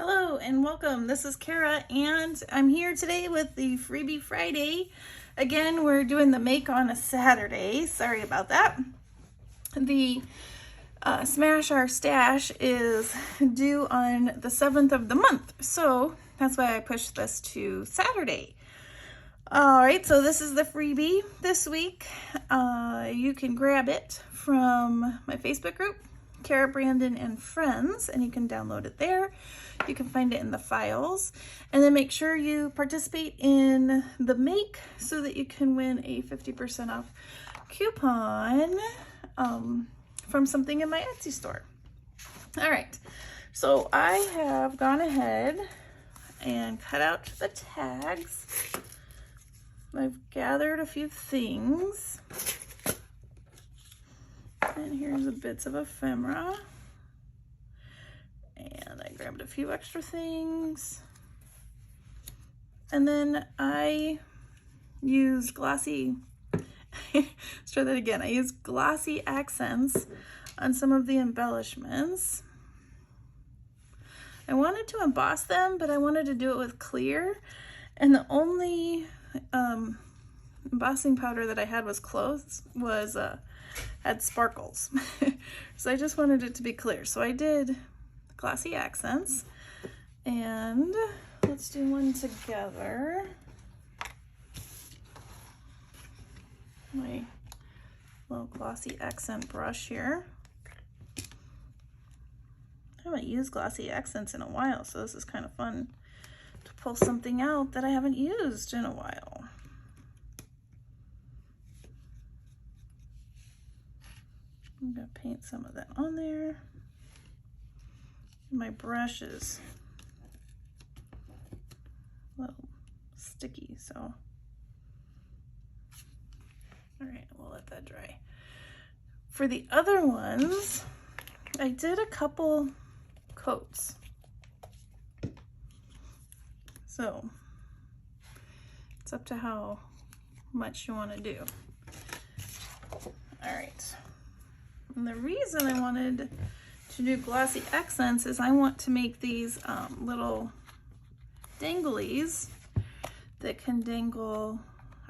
Hello and welcome. This is Cara and I'm here today with the Freebie Friday. Again, we're doing the make on a Saturday. Sorry about that. The Smash Our Stash is due on the 7th of the month. So that's why I pushed this to Saturday. All right, so this is the freebie this week. You can grab it from my Facebook group, Cara, Brandon, and Friends, and you can download it there. You can find it in the files, and then make sure you participate in the make so that you can win a 50% off coupon from something in my Etsy store. All right, so I have gone ahead and cut out the tags. I've gathered a few things, and here's the bits of ephemera, and I grabbed a few extra things, and then I used glossy, let's try that again, I used glossy accents on some of the embellishments. I wanted to emboss them, but I wanted to do it with clear, and the only embossing powder that I had had sparkles. So I just wanted it to be clear. So I did glossy accents, and let's do one together. My little glossy accent brush here. I haven't used glossy accents in a while, so this is kind of fun to pull something out that I haven't used in a while. I'm gonna paint some of that on there. My brush is a little sticky, so all right, we'll let that dry. For the other ones, I did a couple coats. So it's up to how much you want to do. All right. And the reason I wanted to do glossy accents is I want to make these little danglies that can dangle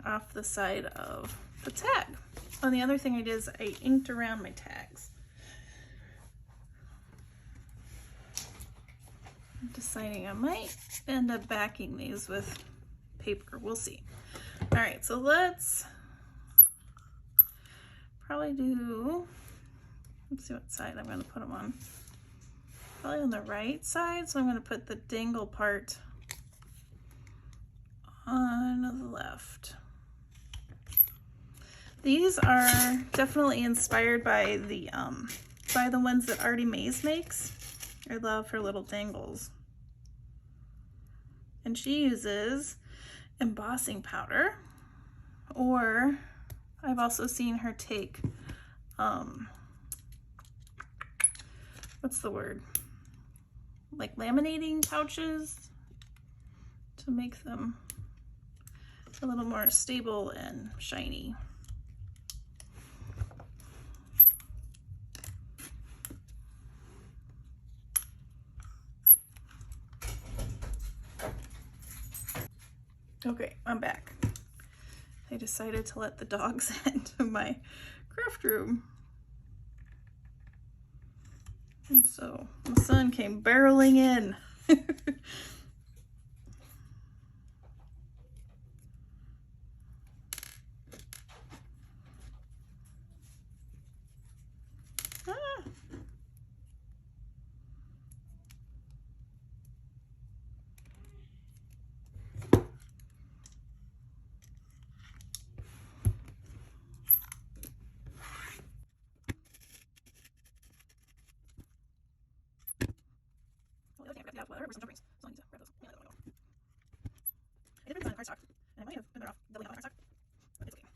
off the side of the tag. And the other thing I did is I inked around my tags. I'm deciding I might end up backing these with paper. We'll see. All right, so let's probably do, let's see what side I'm going to put them on. Probably on the right side, so I'm going to put the dangle part on the left. These are definitely inspired by the ones that Artie Mays makes. I love her little dangles. And she uses embossing powder, or I've also seen her take, what's the word? Like laminating pouches to make them a little more stable and shiny. Okay, I'm back. I decided to let the dogs into my craft room. And so my son came barreling in. Ah. I did put on cardstock, and I might have been better off doubling up on cardstock, but it's okay.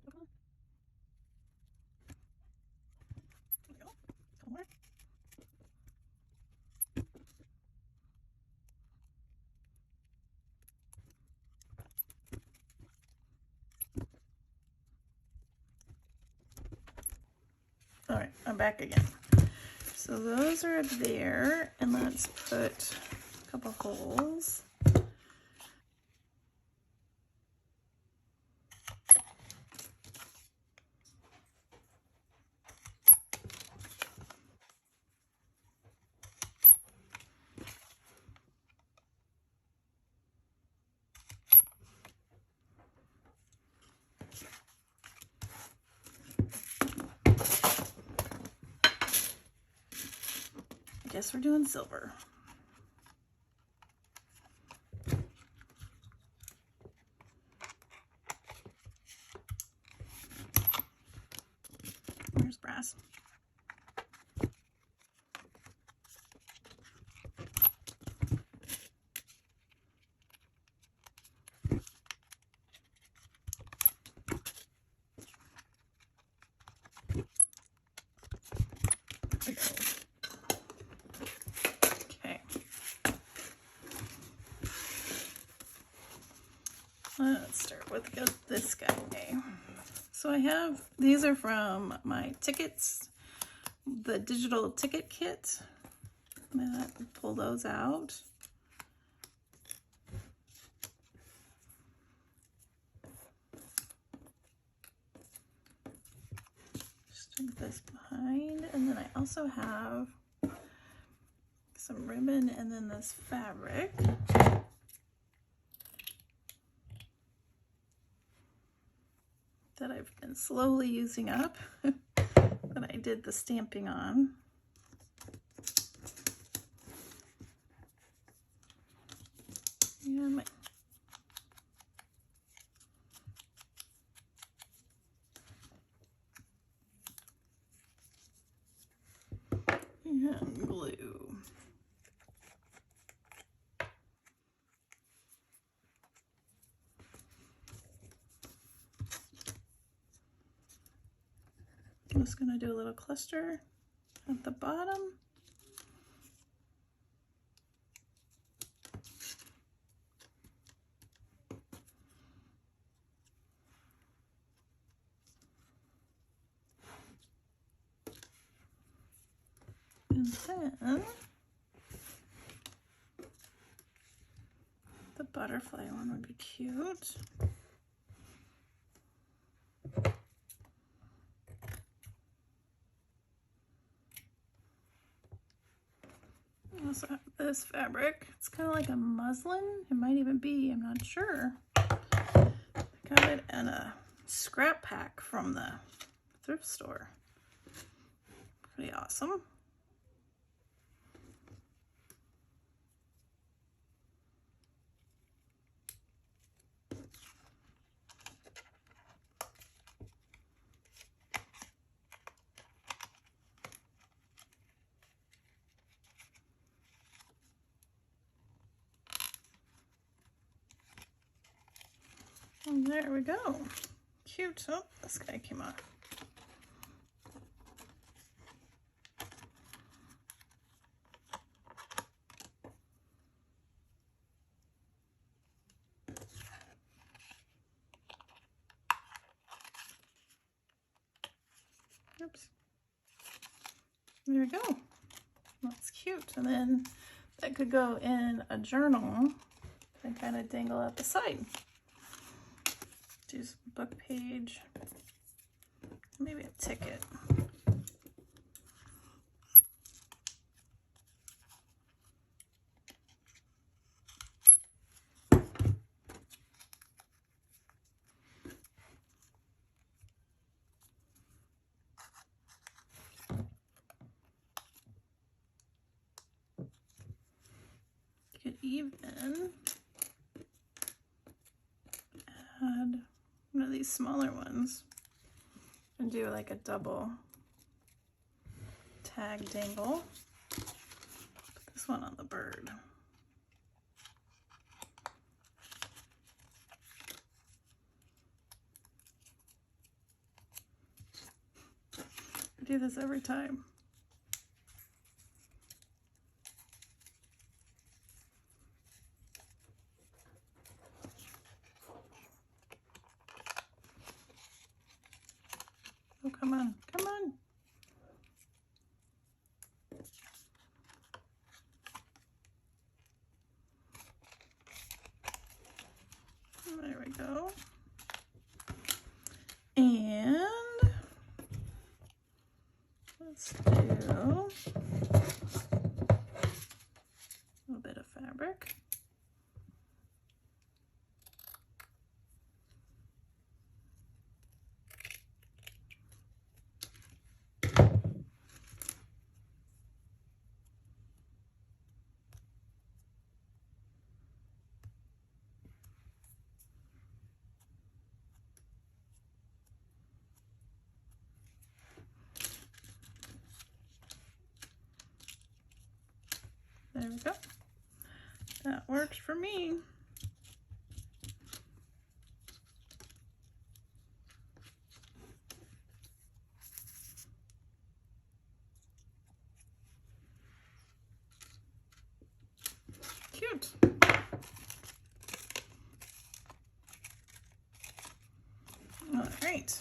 There we go. A couple more. All right, I'm back again. So those are there, and let's put a couple holes. I guess we're doing silver. Where's brass? Okay. Let's start with this guy. So I have, these are from my tickets, the digital ticket kit. I'm gonna pull those out. Stick this behind, and then I also have some ribbon and then this fabric. That I've been slowly using up that I did the stamping on. And glue. I'm just going to do a little cluster at the bottom. And then the butterfly one would be cute. I also have this fabric. It's kind of like a muslin. It might even be, I'm not sure. I got it in a scrap pack from the thrift store. Pretty awesome. And there we go. Cute. Oh, this guy came off. Oops. There we go. That's cute. And then that could go in a journal and kind of dangle at the side. Do some book page, maybe a ticket. You could even add one of these smaller ones and do like a double tag dangle. Put this one on the bird. I do this every time. Oh, come on, come on. go. And let's do a little bit of fabric. There we go. That works for me. Cute. All right.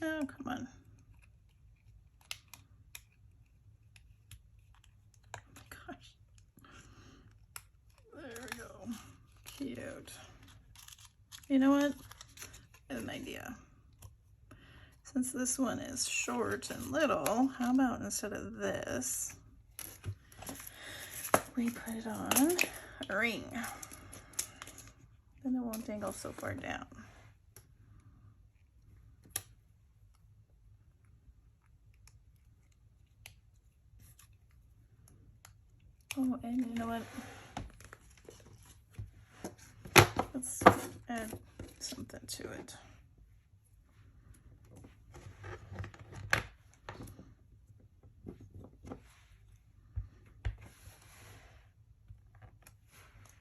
Oh, come on. Oh my gosh. There we go. Cute. You know what? I have an idea. Since this one is short and little, how about instead of this, we put it on a ring. Then it won't dangle so far down. Oh, and you know what? Let's add something to it.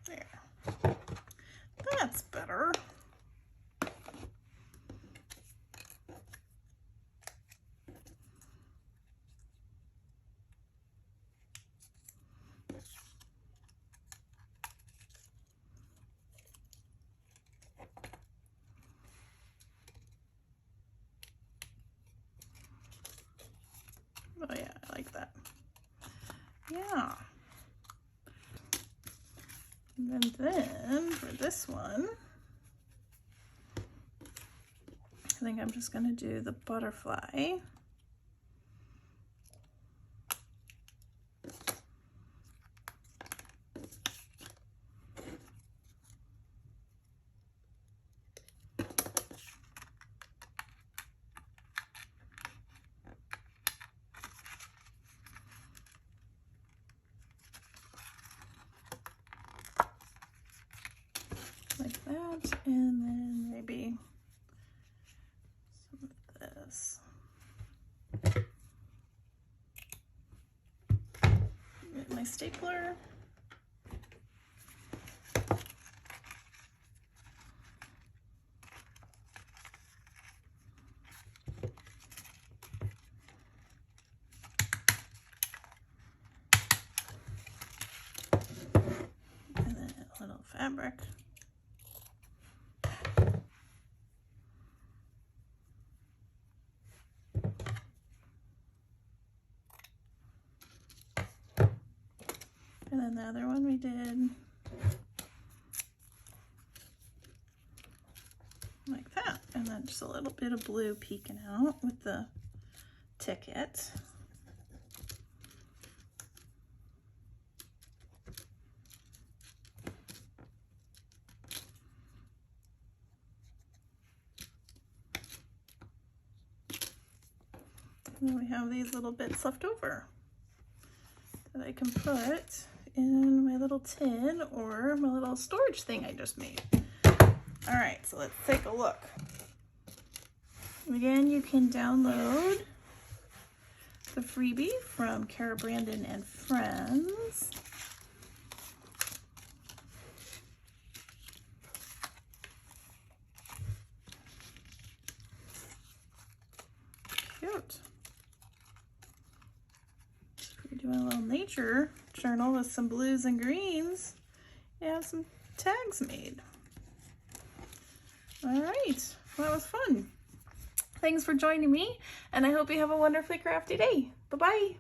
There. That's better. Oh yeah, I like that. Yeah. And then for this one, I think I'm just gonna do the butterfly. Like that, and then maybe some of this. Get my stapler. And then a little fabric. And then the other one we did like that. And then just a little bit of blue peeking out with the ticket. And then we have these little bits left over that I can put in my little tin or my little storage thing I just made. All right, so let's take a look. Again, you can download the freebie from Cara, Brandon, and Friends. Cute. We're doing a little nature journal with some blues and greens. You have some tags made. All right, well, that was fun. Thanks for joining me, and I hope you have a wonderfully crafty day. Bye-bye.